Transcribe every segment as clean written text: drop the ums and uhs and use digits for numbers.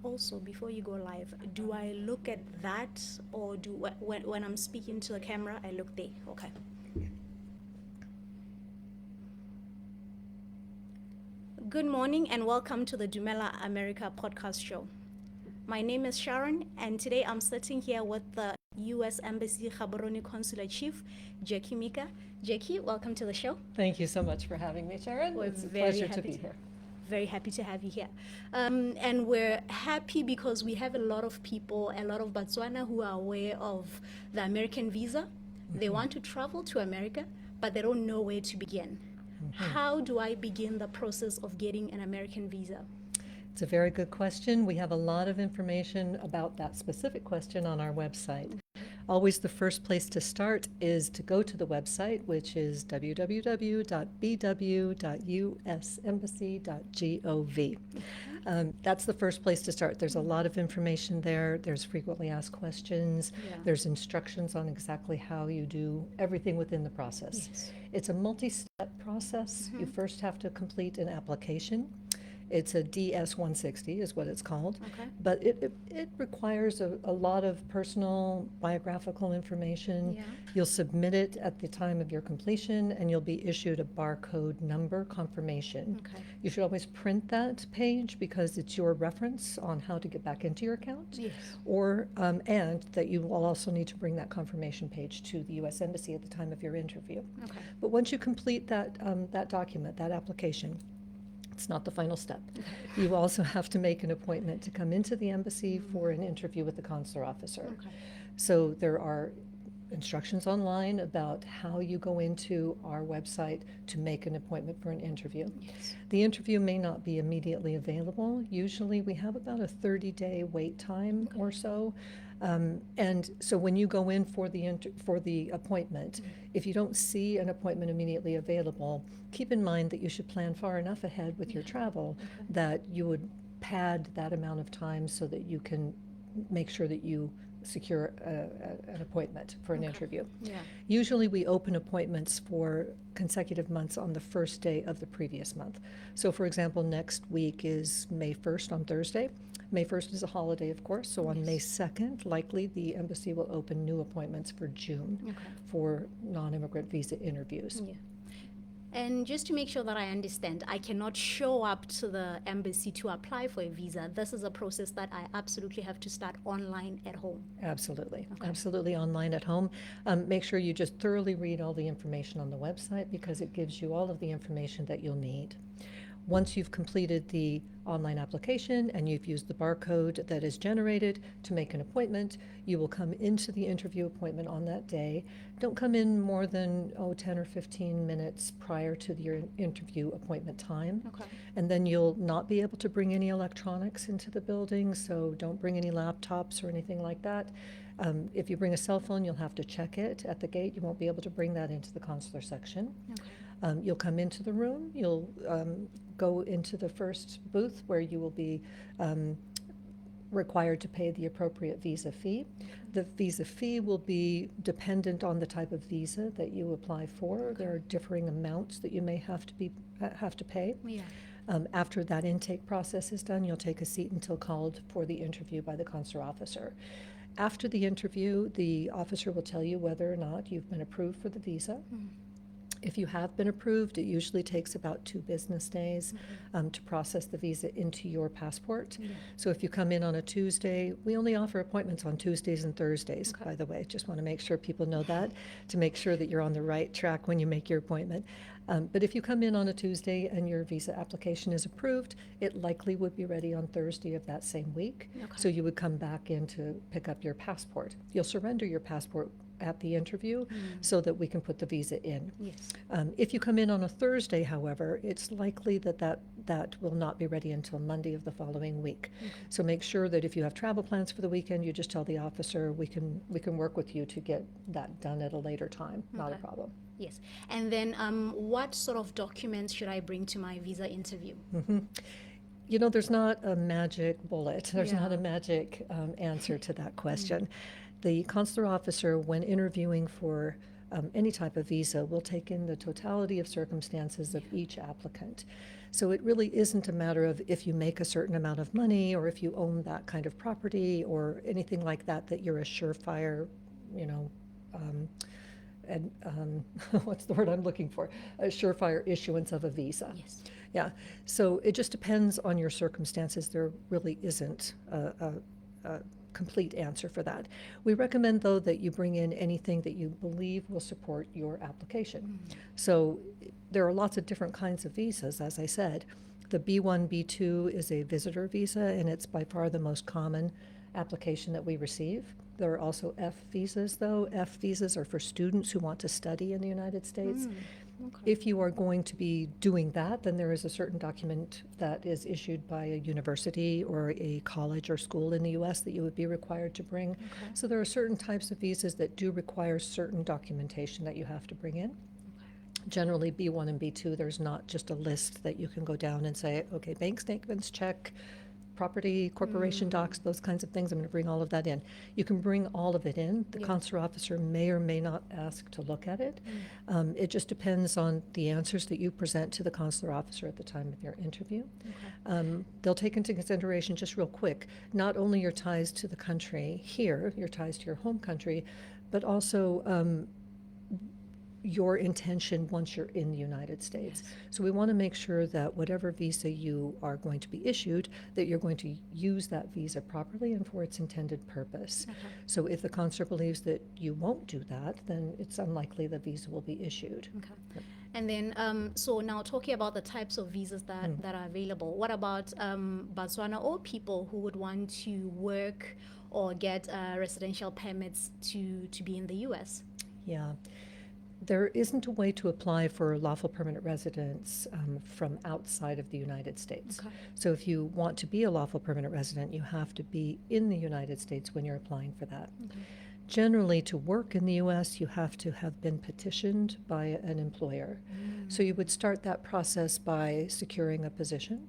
Also, before you go live, do I look at that, or when I'm speaking to the camera, I look there? Okay. Good morning and welcome to the Dumela America podcast show. My name is Sharon, and today I'm sitting here with the U.S. Embassy Gaborone Consular Chief, Jackie Mika. Jackie, welcome to the show. Thank you so much for having me, Sharon. It's a pleasure to be here. Very happy to have you here. And we're happy because we have a lot of people, a lot of Botswana who are aware of the American visa. They want to travel to America, but they don't know where to begin. How do I begin the process of getting an American visa? It's a very good question. We have a lot of information about that specific question on our website. Always the first place to start is to go to the website, which is www.bw.usembassy.gov. That's the first place to start. There's a lot of information there. There's frequently asked questions. Yeah. There's instructions on exactly how you do everything within the process. Yes. It's a multi-step process. You first have to complete an application. It's a DS-160 is what it's called. Okay. But it requires a lot of personal biographical information. Yeah. You'll submit it at the time of your completion, and you'll be issued a barcode number confirmation. Okay. You should always print that page because it's your reference on how to get back into your account. Yes. Or, and that you will also need to bring that confirmation page to the U.S. Embassy at the time of your interview. Okay. But once you complete that document, that application, it's not the final step. You also have to make an appointment to come into the embassy for an interview with the consular officer. Okay. So there are instructions online about how you go into our website to make an appointment for an interview. Yes. The interview may not be immediately available. Usually we have about a 30-day wait time or so. And so when you go in for the appointment, if you don't see an appointment immediately available, keep in mind that you should plan far enough ahead with your travel that you would pad that amount of time so that you can make sure that you secure an appointment for an interview. Yeah. Usually we open appointments for consecutive months on the first day of the previous month. So for example, next week is May 1st on Thursday. May 1st is a holiday, of course, so on May 2nd, likely the embassy will open new appointments for June for non-immigrant visa interviews. Yeah. And just to make sure that I understand, I cannot show up to the embassy to apply for a visa. This is a process that I absolutely have to start online at home. Absolutely. Absolutely online at home. Make sure you just thoroughly read all the information on the website because it gives you all of the information that you'll need. Once you've completed the online application and you've used the barcode that is generated to make an appointment, you will come into the interview appointment on that day. Don't come in more than 10 or 15 minutes prior to your interview appointment time. Okay. And then you'll not be able to bring any electronics into the building, so don't bring any laptops or anything like that. If you bring a cell phone, you'll have to check it at the gate. You won't be able to bring that into the consular section. Okay. You'll come into the room, you'll go into the first booth where you will be required to pay the appropriate visa fee. The visa fee will be dependent on the type of visa that you apply for. There are differing amounts that you may have to pay. Yeah. After that intake process is done, you'll take a seat until called for the interview by the consular officer. After the interview, the officer will tell you whether or not you've been approved for the visa. If you have been approved, it usually takes about 2 business days to process the visa into your passport. So if you come in on a Tuesday, we only offer appointments on Tuesdays and Thursdays, by the way. Just want to make sure people know that, to make sure that you're on the right track when you make your appointment. But if you come in on a Tuesday and your visa application is approved, it likely would be ready on Thursday of that same week. So you would come back in to pick up your passport. You'll surrender your passport at the interview so that we can put the visa in. Yes. If you come in on a Thursday, however, it's likely that will not be ready until Monday of the following week. So make sure that if you have travel plans for the weekend, you just tell the officer, we can work with you to get that done at a later time. Not a problem. Yes. And then what sort of documents should I bring to my visa interview? You know, there's not a magic bullet. There's Yeah. not a magic answer to that question. The consular officer, when interviewing for any type of visa will take in the totality of circumstances of each applicant. So it really isn't a matter of if you make a certain amount of money or if you own that kind of property or anything like that, that you're a surefire, you know, and what's the word I'm looking for? A surefire issuance of a visa. Yes. Yeah, so it just depends on your circumstances. There really isn't a complete answer for that. We recommend, though, that you bring in anything that you believe will support your application. So there are lots of different kinds of visas, as I said. The B1, B2 is a visitor visa, and it's by far the most common application that we receive. There are also F visas, though. F visas are for students who want to study in the United States. Okay. If you are going to be doing that, then there is a certain document that is issued by a university or a college or school in the U.S. that you would be required to bring. Okay. So there are certain types of visas that do require certain documentation that you have to bring in. Generally, B1 and B2, there's not just a list that you can go down and say, okay, bank statements, check, property, corporation docs, those kinds of things. I'm going to bring all of that in. You can bring all of it in. The Yeah. consular officer may or may not ask to look at it. It just depends on the answers that you present to the consular officer at the time of your interview. Okay. They'll take into consideration, just real quick, not only your ties to the country here, your ties to your home country, but also your intention once you're in the United States. Yes. So we want to make sure that whatever visa you are going to be issued, that you're going to use that visa properly and for its intended purpose. Okay. So if the consular believes that you won't do that, then it's unlikely the visa will be issued. Okay. And then, so now talking about the types of visas that are available, what about Botswana or people who would want to work or get residential permits to be in the U.S.? Yeah. There isn't a way to apply for lawful permanent residence from outside of the United States. Okay. So if you want to be a lawful permanent resident, you have to be in the United States when you're applying for that. Okay. Generally, to work in the U.S., you have to have been petitioned by an employer. So you would start that process by securing a position,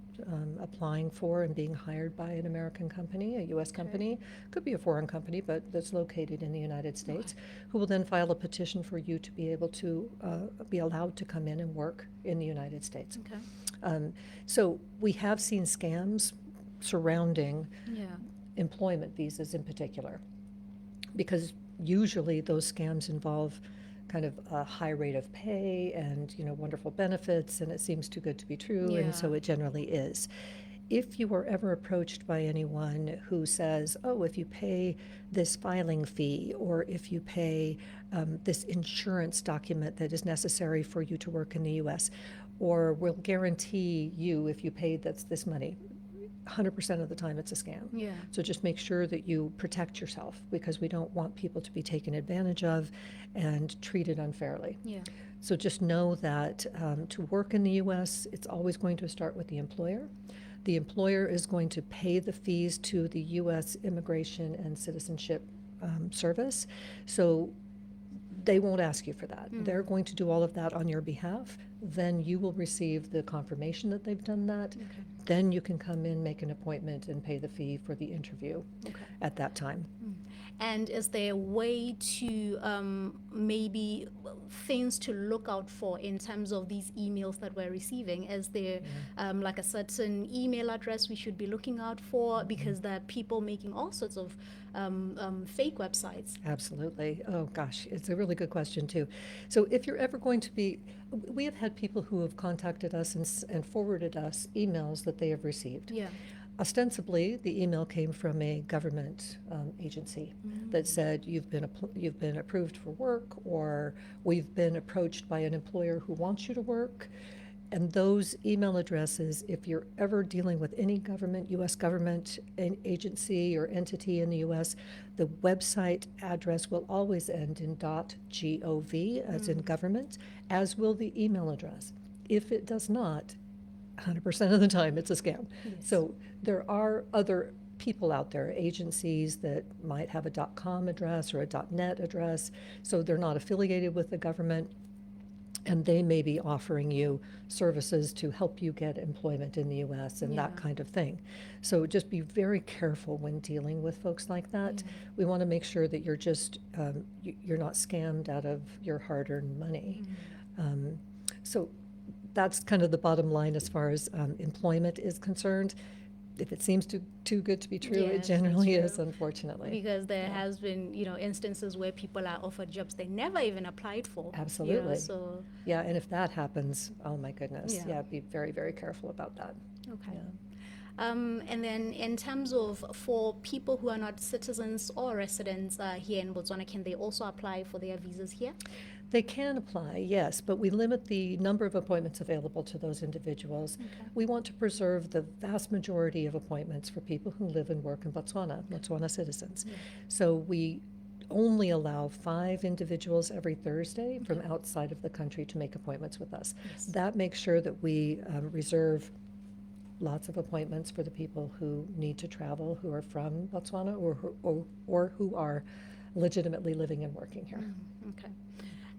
applying for and being hired by an American company, a U.S. company. Could be a foreign company, but that's located in the United States, who will then file a petition for you to be able to be allowed to come in and work in the United States. Okay. So we have seen scams surrounding Yeah. employment visas in particular, because usually those scams involve kind of a high rate of pay and, you know, wonderful benefits, and it seems too good to be true, and so Yeah. it generally is. If you are ever approached by anyone who says, oh, if you pay this filing fee, or if you pay this insurance document that is necessary for you to work in the U.S., or we'll guarantee you if you pay this money, 100% of the time it's a scam. Yeah. So just make sure that you protect yourself, because we don't want people to be taken advantage of and treated unfairly. Yeah. So just know that to work in the U.S., it's always going to start with the employer. The employer is going to pay the fees to the U.S. Immigration and Citizenship Service. So they won't ask you for that. They're going to do all of that on your behalf. Then you will receive the confirmation that they've done that. Okay. Then you can come in, make an appointment, and pay the fee for the interview Okay. at that time. And is there a way to maybe things to look out for in terms of these emails that we're receiving? Is there like a certain email address we should be looking out for? Because there are people making all sorts of fake websites. Absolutely. Oh, gosh, it's a really good question, too. So if you're ever going to be, we have had people who have contacted us and forwarded us emails that they have received. Yeah. Ostensibly, the email came from a government agency that said you've been approved for work, or we've been approached by an employer who wants you to work. And those email addresses, if you're ever dealing with any government, U.S. government agency or entity in the U.S., the website address will always end in .gov, as in government, as will the email address. If it does not, 100% of the time it's a scam. Yes. So there are other people out there, agencies that might have a .com address or a .net address, so they're not affiliated with the government. and they may be offering you services to help you get employment in the U.S. and that Yeah. kind of thing. So just be very careful when dealing with folks like that. Yeah. We want to make sure that you're just, you're not scammed out of your hard-earned money. So that's kind of the bottom line as far as employment is concerned. If it seems too good to be true, Yes, it that's generally true. is, unfortunately. Because there Yeah. has been, instances where people are offered jobs they never even applied for. Absolutely. So, Yeah, and if that happens, oh my goodness, Yeah. yeah, be very, very careful about that. okay. Yeah. And then in terms of for people who are not citizens or residents here in Botswana, can they also apply for their visas here? They can apply, yes, but we limit the number of appointments available to those individuals. Okay. We want to preserve the vast majority of appointments for people who live and work in Botswana, Botswana citizens. Yeah. So we only allow 5 individuals every Thursday from outside of the country to make appointments with us. Yes. That makes sure that we reserve lots of appointments for the people who need to travel, who are from Botswana or who are legitimately living and working here. Okay.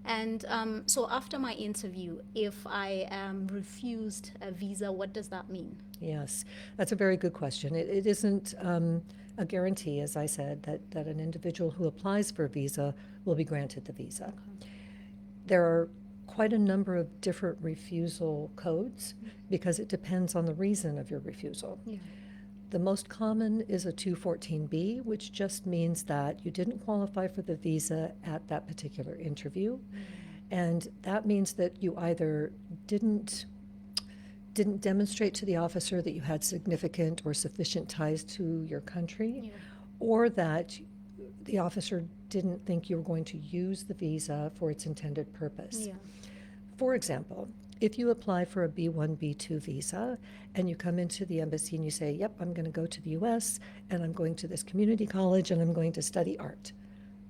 And so after my interview, if I am refused a visa, what does that mean? Yes, that's a very good question. It isn't a guarantee, as I said, that an individual who applies for a visa will be granted the visa. Okay. There are quite a number of different refusal codes because it depends on the reason of your refusal. Yeah. The most common is a 214B, which just means that you didn't qualify for the visa at that particular interview. And that means that you either didn't demonstrate to the officer that you had significant or sufficient ties to your country, Yeah. or that the officer didn't think you were going to use the visa for its intended purpose. Yeah. For example, if you apply for a B1, B2 visa and you come into the embassy and you say, yep, I'm going to go to the US and I'm going to this community college and I'm going to study art.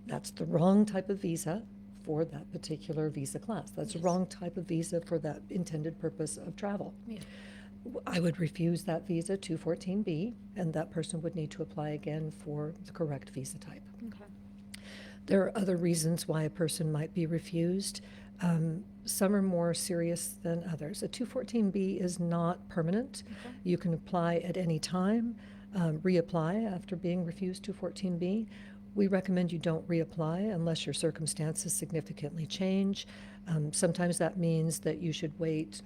That's the wrong type of visa for that particular visa class. That's the wrong type of visa for that intended purpose of travel. Yeah. I would refuse that visa, 214B, and that person would need to apply again for the correct visa type. Okay. There are other reasons why a person might be refused. Some are more serious than others. A 214B is not permanent. Okay. You can apply at any time, reapply after being refused 214B. We recommend you don't reapply unless your circumstances significantly change. Sometimes that means that you should wait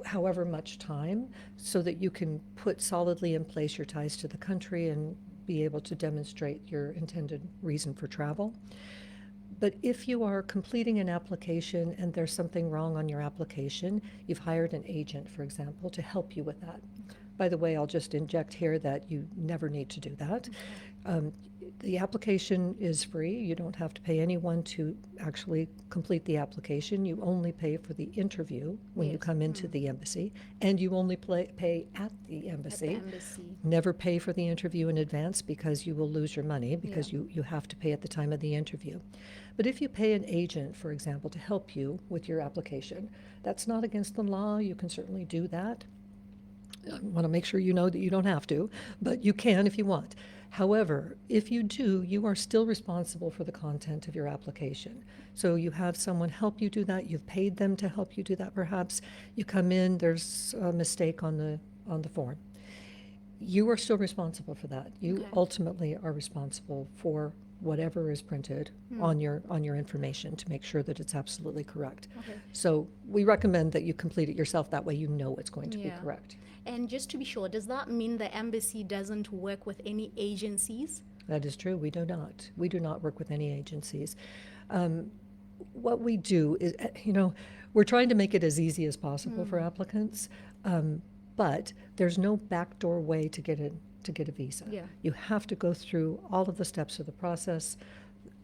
however much time so that you can put solidly in place your ties to the country and be able to demonstrate your intended reason for travel. But if you are completing an application and there's something wrong on your application, you've hired an agent, for example, to help you with that. By the way, I'll just inject here that you never need to do that. The application is free. You don't have to pay anyone to actually complete the application. You only pay for the interview when you Yes. come into the embassy, and you only pay at the At embassy. the embassy. Never pay for the interview in advance because you will lose your money because Yeah. you have to pay at the time of the interview. But if you pay an agent, for example, to help you with your application, that's not against the law. You can certainly do that. I want to make sure you know that you don't have to, but you can if you want. However, if you do, you are still responsible for the content of your application. So you have someone help you do that. You've paid them to help you do that, perhaps. You come in, there's a mistake on the form. You are still responsible for that. You Okay. ultimately are responsible for whatever is printed on your information to make sure that it's absolutely correct. Okay. So we recommend that you complete it yourself. That way you know it's going to Yeah. be correct. And just to be sure, does that mean the embassy doesn't work with any agencies? That is true. We do not. We do not work with any agencies. What we do is, we're trying to make it as easy as possible for applicants, but there's no backdoor way to get a visa. Yeah. You have to go through all of the steps of the process,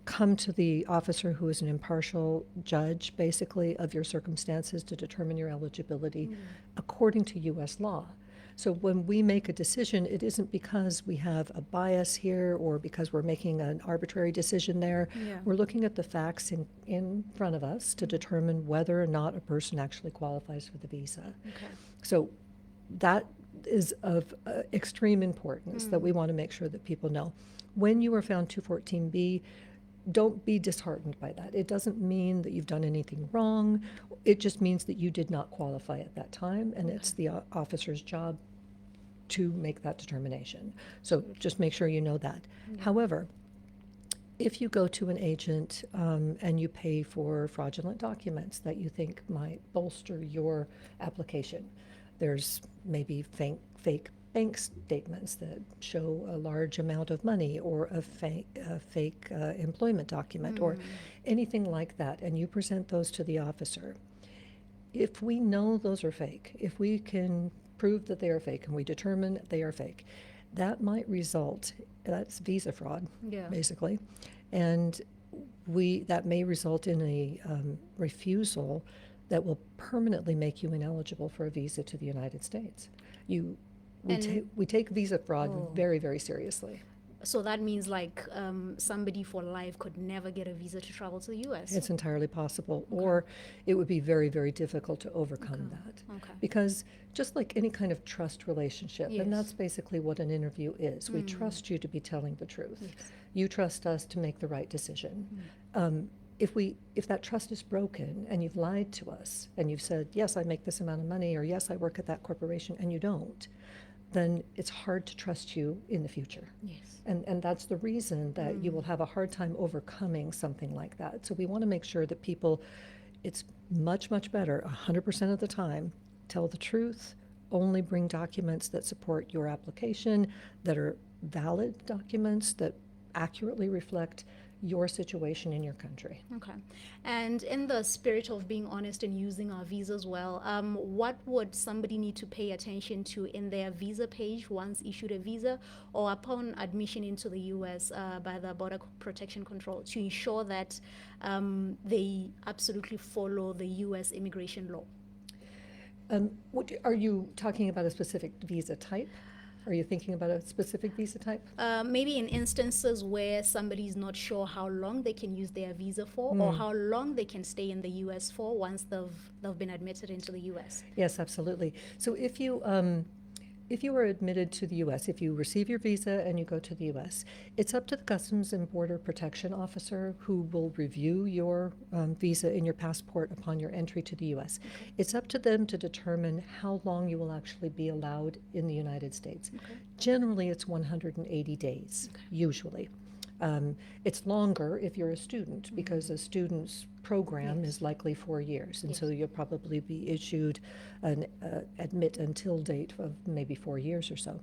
come to the officer who is an impartial judge, basically, of your circumstances to determine your eligibility according to U.S. law. So when we make a decision, it isn't because we have a bias here or because we're making an arbitrary decision there. Yeah. We're looking at the facts in front of us to determine whether or not a person actually qualifies for the visa. Okay. So that is of extreme importance that we want to make sure that people know. When you are found 214B, don't be disheartened by that. It doesn't mean that you've done anything wrong. It just means that you did not qualify at that time, and it's the officer's job to make that determination. So just make sure you know that. However, if you go to an agent and you pay for fraudulent documents that you think might bolster your application, there's maybe fake bank statements that show a large amount of money, or a fake employment document, or anything like that, and you present those to the officer. If we know those are fake, if we can prove that they are fake and we determine they are fake, that might result, that's visa fraud, basically, and that may result in a refusal that will permanently make you ineligible for a visa to the United States. We take visa fraud very, very seriously. So that means like somebody for life could never get a visa to travel to the U.S.? It's entirely possible, or it would be very, very difficult to overcome that. Because just like any kind of trust relationship, and that's basically what an interview is, we trust you to be telling the truth. You trust us to make the right decision. If that trust is broken and you've lied to us and you've said, yes, I make this amount of money, or yes, I work at that corporation, and you don't, then it's hard to trust you in the future. And that's the reason that you will have a hard time overcoming something like that. So we want to make sure that people, it's much, much better 100% of the time, tell the truth, only bring documents that support your application, that are valid documents, that accurately reflect your situation in your country. And in the spirit of being honest and using our visas well, what would somebody need to pay attention to in their visa page once issued a visa, or upon admission into the U.S. By the Border Protection Control, to ensure that they absolutely follow the U.S. immigration law? Are you talking about a specific visa type? Are you thinking about a specific visa type? Maybe in instances where somebody's not sure how long they can use their visa for, or how long they can stay in the U.S. for once they've been admitted into the U.S. Yes, absolutely. So if you are admitted to the U.S., if you receive your visa and you go to the U.S., it's up to the Customs and Border Protection Officer, who will review your visa and your passport upon your entry to the U.S. It's up to them to determine how long you will actually be allowed in the United States. Generally, it's 180 days, usually. It's longer if you're a student, because a student's program is likely 4 years, and so you'll probably be issued an admit until date of maybe 4 years or so.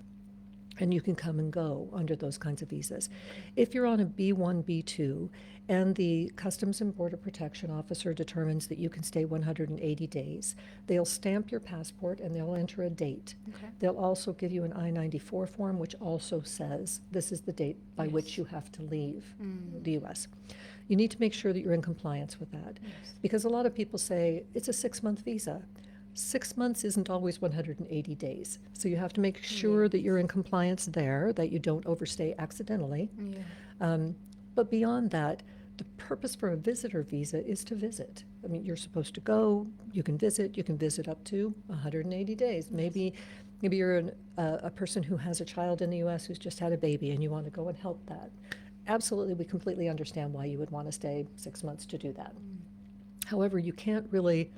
And you can come and go under those kinds of visas. If you're on a B1, B2, and the Customs and Border Protection Officer determines that you can stay 180 days, they'll stamp your passport and they'll enter a date. They'll also give you an I-94 form, which also says this is the date by which you have to leave the U.S. You need to make sure that you're in compliance with that, because a lot of people say it's a 6-month visa. 6 months isn't always 180 days. So you have to make sure that you're in compliance there, that you don't overstay accidentally. But beyond that, the purpose for a visitor visa is to visit. I mean, you're supposed to go, you can visit up to 180 days. Maybe you're a person who has a child in the U.S. who's just had a baby and you want to go and help that. Absolutely, we completely understand why you would want to stay 6 months to do that. However, you can't really,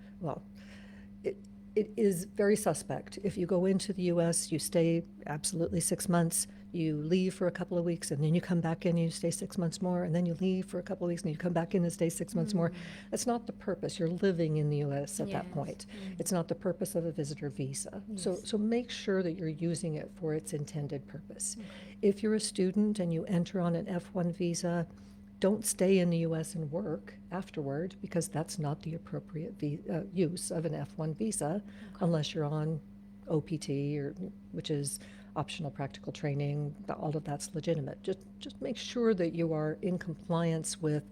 it is very suspect. If you go into the U.S., you stay absolutely 6 months, you leave for a couple of weeks, and then you come back in and you stay 6 months more, and then you leave for a couple of weeks and you come back in and stay 6 months more. That's not the purpose. You're living in the U.S. at that point. It's not the purpose of a visitor visa. So make sure that you're using it for its intended purpose. If you're a student and you enter on an F1 visa, don't stay in the U.S. and work afterward, because that's not the appropriate use of an F1 visa unless you're on OPT, which is optional practical training. All of that's legitimate. Just make sure that you are in compliance with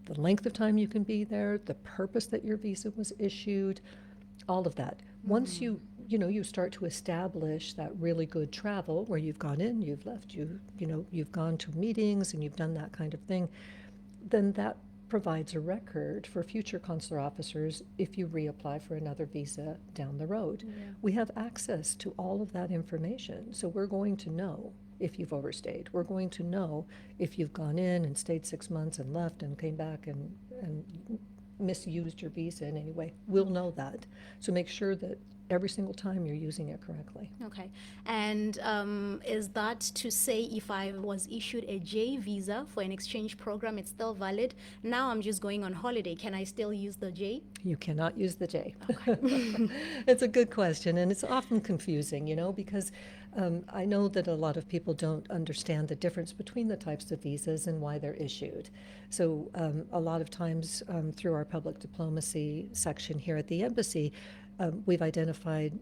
the length of time you can be there, the purpose that your visa was issued, all of that. Once you start to establish that really good travel where you've gone in, you've left, you've gone to meetings and you've done that kind of thing, then that provides a record for future consular officers if you reapply for another visa down the road. Yeah. We have access to all of that information, so we're going to know if you've overstayed. We're going to know if you've gone in and stayed 6 months and left and came back and misused your visa in any way. We'll know that. So make sure that every single time you're using it correctly. Okay. And is that to say if I was issued a J visa for an exchange program, it's still valid? Now I'm just going on holiday. Can I still use the J? You cannot use the J. Okay. It's a good question, and it's often confusing, because I know that a lot of people don't understand the difference between the types of visas and why they're issued. So a lot of times through our public diplomacy section here at the embassy, we've identified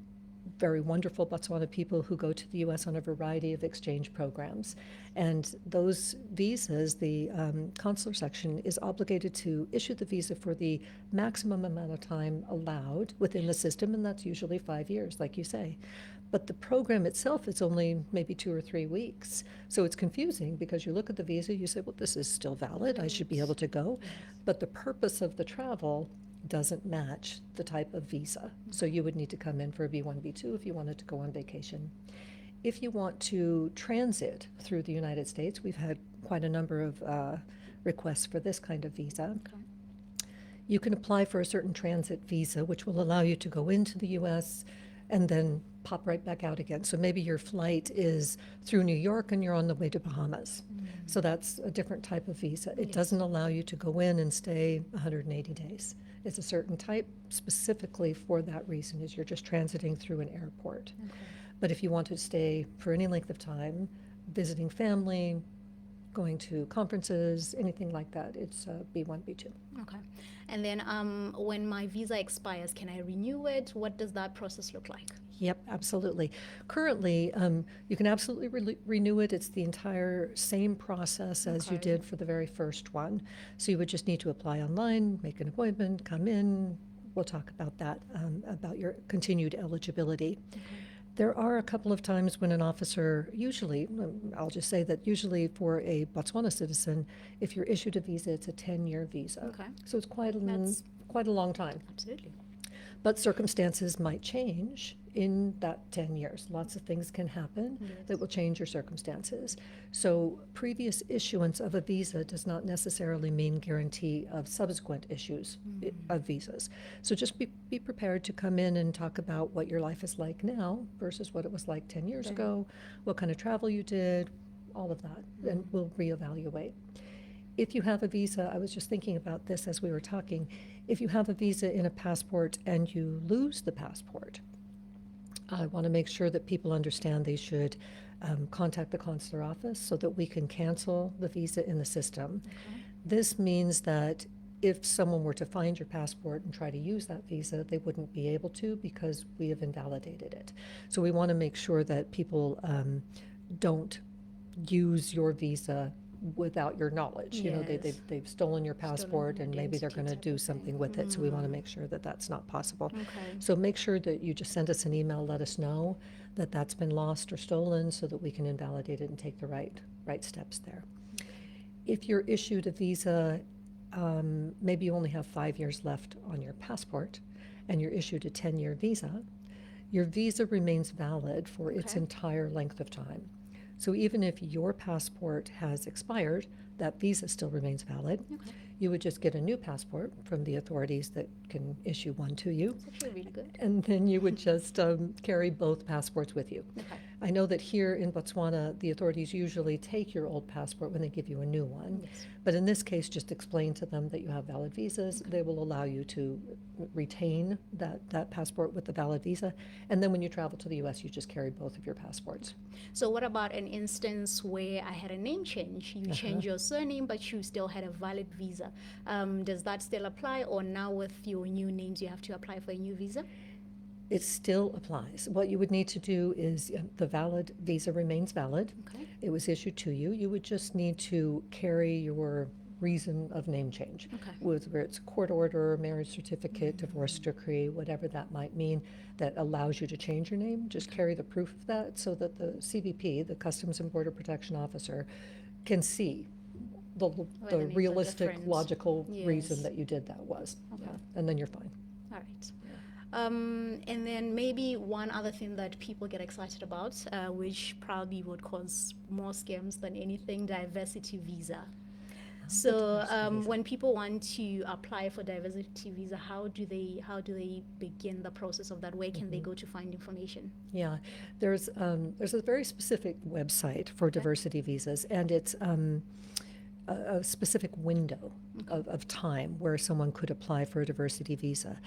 very wonderful Botswana people who go to the U.S. on a variety of exchange programs. And those visas, the consular section is obligated to issue the visa for the maximum amount of time allowed within the system, and that's usually 5 years, like you say. But the program itself is only maybe 2 or 3 weeks. So it's confusing because you look at the visa, you say, well, this is still valid, I should be able to go. But the purpose of the travel doesn't match the type of visa. So you would need to come in for a B1, B2 if you wanted to go on vacation. If you want to transit through the United States, we've had quite a number of requests for this kind of visa. Okay. You can apply for a certain transit visa, which will allow you to go into the U.S. and then pop right back out again. So maybe your flight is through New York and you're on the way to Bahamas. So that's a different type of visa. It doesn't allow you to go in and stay 180 days. It's a certain type specifically for that reason, is you're just transiting through an airport. Okay. But if you want to stay for any length of time, visiting family, going to conferences, anything like that, it's B1, B2. Okay. And then when my visa expires, can I renew it? What does that process look like? Yep, absolutely. Currently, you can absolutely renew it. It's the entire same process as you Okay. did for the very first one. So you would just need to apply online, make an appointment, come in. We'll talk about that, about your continued eligibility. Okay. There are a couple of times when an officer, usually, I'll just say that usually for a Botswana citizen, if you're issued a visa, it's a 10-year visa. Okay. So it's quite That's- a long time. Absolutely. But circumstances might change in that 10 years. Lots of things can happen that will change your circumstances. So previous issuance of a visa does not necessarily mean guarantee of subsequent issues of visas. So just be prepared to come in and talk about what your life is like now versus what it was like 10 years ago, what kind of travel you did, all of that, and we'll reevaluate. If you have a visa, I was just thinking about this as we were talking, if you have a visa in a passport and you lose the passport, I want to make sure that people understand they should contact the consular office so that we can cancel the visa in the system. Okay. This means that if someone were to find your passport and try to use that visa, they wouldn't be able to because we have invalidated it. So we want to make sure that people don't use your visa without your knowledge. You know, Yes. they've stolen your passport and maybe they're identity going to type do of something thing. with it. So we want to make sure that that's not possible. Okay. So make sure that you just send us an email, let us know that that's been lost or stolen so that we can invalidate it and take the right steps there. If you're issued a visa, maybe you only have 5 years left on your passport and you're issued a 10-year visa, your visa remains valid for its Okay. entire length of time. So even if your passport has expired, that visa still remains valid. Okay. You would just get a new passport from the authorities that can issue one to you. It's actually really good. And then you would just carry both passports with you. Okay. I know that here in Botswana, the authorities usually take your old passport when they give you a new one. Yes. But in this case, just explain to them that you have valid visas. They will allow you to retain that passport with the valid visa. And then when you travel to the U.S., you just carry both of your passports. So what about an instance where I had a name change? You change your surname, but you still had a valid visa. Does that still apply, or now with your new names, you have to apply for a new visa? It still applies. What you would need to do is the valid visa remains valid. Okay. It was issued to you. You would just need to carry your reason of name change. Okay. Whether it's a court order, marriage certificate, divorce decree, whatever that might mean that allows you to change your name, just carry the proof of that so that the CBP, the Customs and Border Protection Officer, can see Whether the names are realistic, different. logical reason Yes. that you did that was. Okay. Yeah, and then you're fine. All right. And then maybe one other thing that people get excited about, which probably would cause more scams than anything, diversity visa. So when people want to apply for diversity visa, how do they begin the process of that? Where can they go to find information? Yeah, there's a very specific website for diversity visas, and it's a specific window of time where someone could apply for a diversity visa.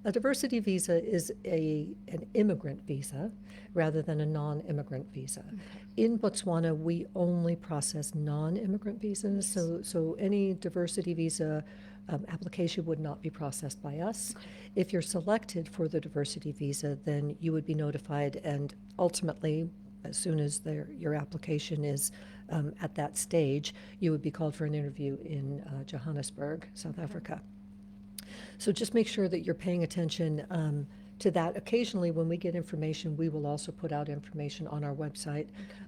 A diversity visa is an immigrant visa rather than a non-immigrant visa. In Botswana, we only process non-immigrant visas, so any diversity visa application would not be processed by us. If you're selected for the diversity visa, then you would be notified, and ultimately, as soon as your application is at that stage, you would be called for an interview in Johannesburg, South Africa. So just make sure that you're paying attention to that. Occasionally, when we get information, we will also put out information on our website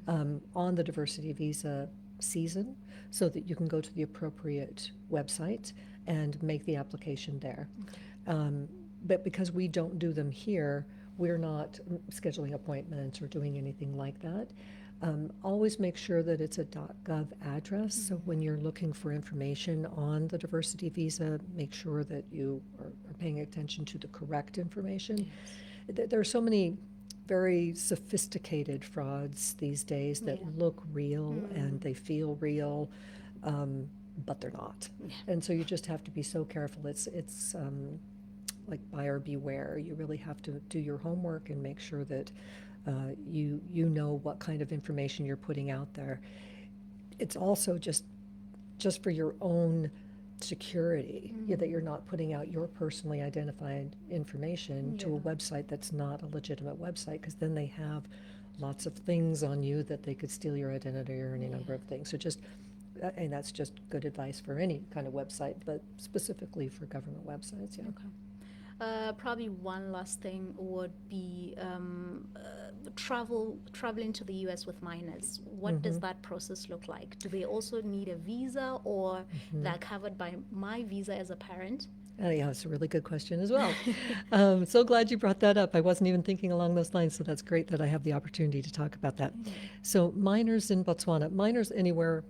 on the diversity visa season, so that you can go to the appropriate website and make the application there. But because we don't do them here, we're not scheduling appointments or doing anything like that. Always make sure that it's a .gov address. So when you're looking for information on the diversity visa, make sure that you are paying attention to the correct information. There are so many very sophisticated frauds these days that look real and they feel real, but they're not. And so you just have to be so careful. It's like buyer beware. You really have to do your homework and make sure that you know what kind of information you're putting out there. It's also just for your own security, that you're not putting out your personally identified information to a website that's not a legitimate website, because then they have lots of things on you that they could steal your identity or any number of things. So just, and that's just good advice for any kind of website, but specifically for government websites, Probably one last thing would be traveling to the U.S. with minors. What does that process look like? Do they also need a visa, or they're covered by my visa as a parent? Yeah, it's a really good question as well. So glad you brought that up. I wasn't even thinking along those lines, so that's great that I have the opportunity to talk about that. So minors in Botswana, minors anywhere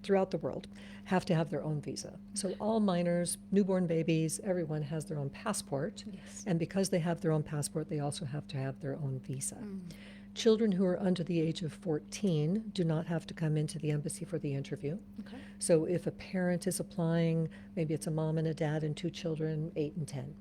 throughout the world, have to have their own visa. So all minors, newborn babies, everyone has their own passport. And because they have their own passport, they also have to have their own visa. Children who are under the age of 14 do not have to come into the embassy for the interview. So if a parent is applying, maybe it's a mom and a dad and 2 children, 8 and 10.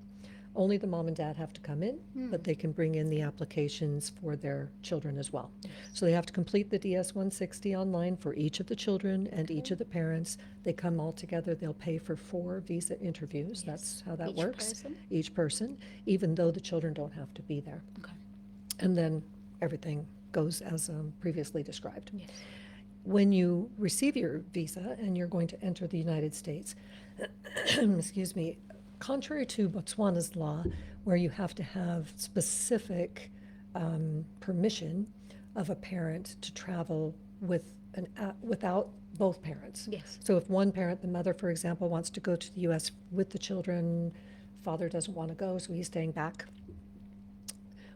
Only the mom and dad have to come in, but they can bring in the applications for their children as well. So they have to complete the DS-160 online for each of the children and each of the parents. They come all together. They'll pay for 4 visa interviews. That's how that works. Each person, even though the children don't have to be there. And then everything goes as previously described. When you receive your visa and you're going to enter the United States, excuse me, contrary to Botswana's law, where you have to have specific permission of a parent to travel without both parents. So if one parent, the mother, for example, wants to go to the U.S. with the children, father doesn't want to go, so he's staying back.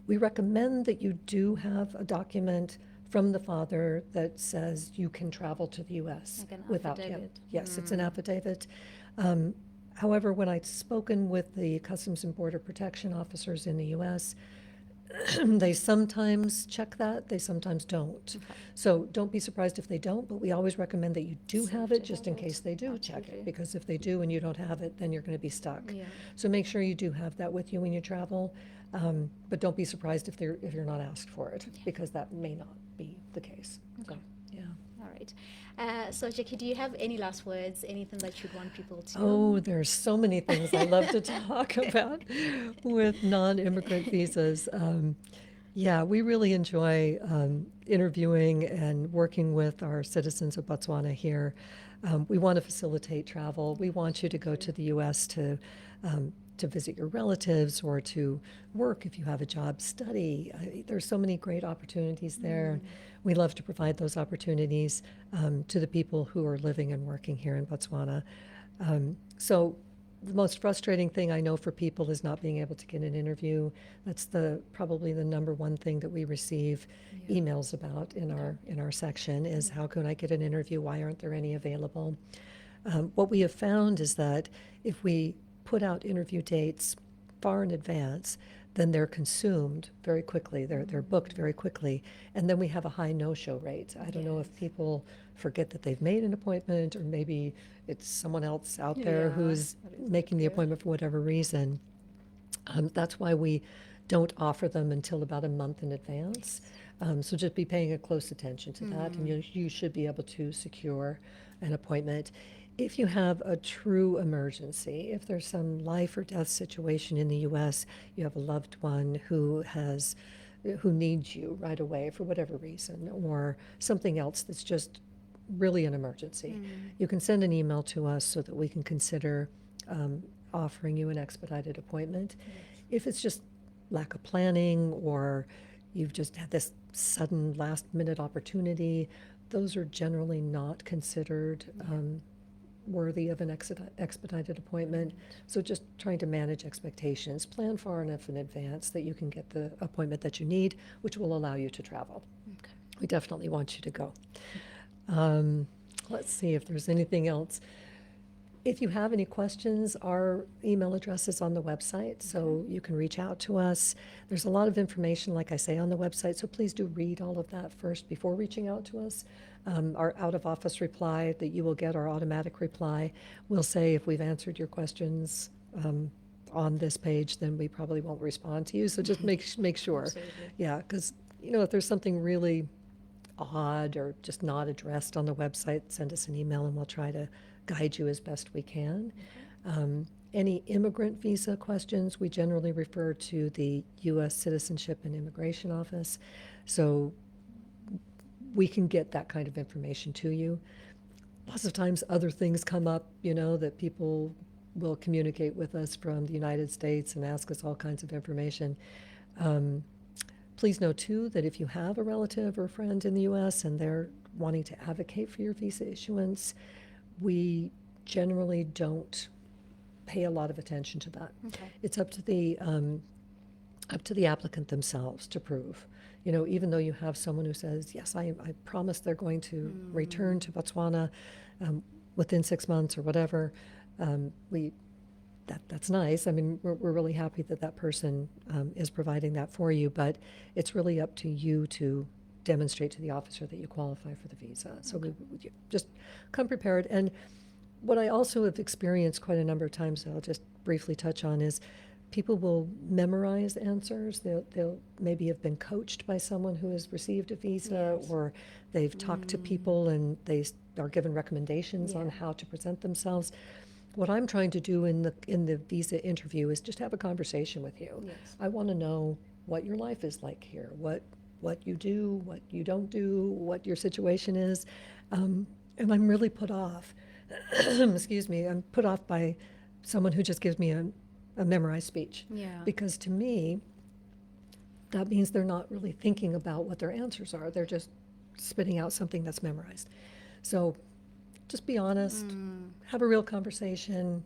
We recommend that you do have a document from the father that says you can travel to the U.S. without him. Yes, it's an affidavit. However, when I'd spoken with the Customs and Border Protection officers in the U.S., they sometimes check that, they sometimes don't. So don't be surprised if they don't, but we always recommend that you do have it just in case they do check it, because if they do and you don't have it, then you're going to be stuck. So make sure you do have that with you when you travel, but don't be surprised if you're not asked for it, because that may not be the case. So, All right. So, Jackie, do you have any last words, anything that you'd want people to know? Oh, there's so many things I love to talk about with non-immigrant visas. We really enjoy interviewing and working with our citizens of Botswana here. We want to facilitate travel. We want you to go to the U.S. to to visit your relatives or to work if you have a job, study. There's so many great opportunities there. We love to provide those opportunities to the people who are living and working here in Botswana. So the most frustrating thing I know for people is not being able to get an interview. That's probably the number one thing that we receive emails about in our section is how can I get an interview? Why aren't there any available? What we have found is that if we put out interview dates far in advance, then they're consumed very quickly. They're booked very quickly, and then we have a high no-show rate. I don't know if people forget that they've made an appointment, or maybe it's someone else out there who's making the appointment for whatever reason. That's why we don't offer them until about a month in advance. So just be paying a close attention to that, and you should be able to secure an appointment. If you have a true emergency, if there's some life or death situation in the U.S., you have a loved one who needs you right away for whatever reason, or something else that's just really an emergency, you can send an email to us so that we can consider offering you an expedited appointment. If it's just lack of planning or you've just had this sudden last-minute opportunity, those are generally not considered worthy of an expedited appointment. So just trying to manage expectations, plan far enough in advance that you can get the appointment that you need, which will allow you to travel. Okay. We definitely want you to go. Let's see if there's anything else. If you have any questions, our email address is on the website, so you can reach out to us. There's a lot of information, like I say, on the website, so please do read all of that first before reaching out to us. Our out-of-office reply that you will get, our automatic reply, will say if we've answered your questions on this page, then we probably won't respond to you, so just make sure. Absolutely. Yeah, because, if there's something really odd or just not addressed on the website, send us an email and we'll try to guide you as best we can. Any immigrant visa questions, we generally refer to the U.S. Citizenship and Immigration Office, so we can get that kind of information to you. Lots of times other things come up, that people will communicate with us from the United States and ask us all kinds of information. Please know, too, that if you have a relative or friend in the U.S. and they're wanting to advocate for your visa issuance, we generally don't pay a lot of attention to that. Okay. It's up to the applicant themselves to prove. Even though you have someone who says, yes, I promise they're going to return to Botswana within 6 months or whatever, that's nice. I mean, we're really happy that that person is providing that for you, but it's really up to you to demonstrate to the officer that you qualify for the visa. So we just come prepared. And what I also have experienced quite a number of times that I'll just briefly touch on is people will memorize answers. They'll maybe have been coached by someone who has received a visa, or they've talked to people and they are given recommendations on how to present themselves. What I'm trying to do in the visa interview is just have a conversation with you. Yes. I want to know what your life is like here, what you do, what you don't do, what your situation is. And I'm really put off, excuse me, I'm put off by someone who just gives me a memorized speech. Yeah. Because to me, that means they're not really thinking about what their answers are. They're just spitting out something that's memorized. So just be honest, have a real conversation,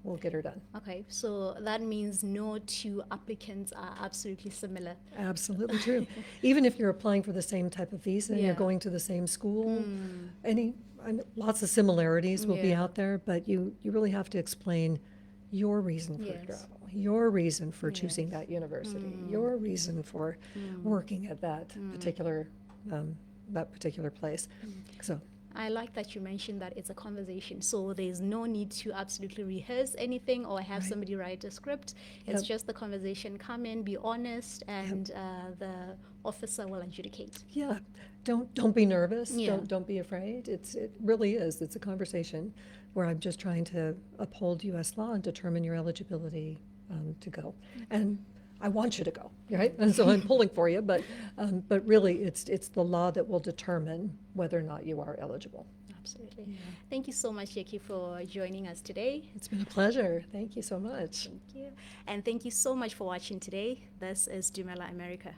we'll get her done. Okay, so that means no two applicants are absolutely similar. Absolutely true. Even if you're applying for the same type of visa and you're Yeah. going to the same school, lots of similarities will be Yeah. out there, but you really have to explain your reason for Yes. travel, your reason for choosing Yes. that university, your reason for working at that particular place. So I like that you mentioned that it's a conversation, so there's no need to absolutely rehearse anything or have somebody write a script. It's Yep. just the conversation. Come in, be honest, and the officer will adjudicate. yeah, don't be nervous. Yeah. Don't be afraid. It really is. It's a conversation where I'm just trying to uphold U.S. law and determine your eligibility to go. And I want you to go, right? And so I'm pulling for you, but really it's the law that will determine whether or not you are eligible. Absolutely. Yeah. Thank you so much, Jackie, for joining us today. It's been a pleasure. Thank you so much. Thank you. And thank you so much for watching today. This is Dumela America.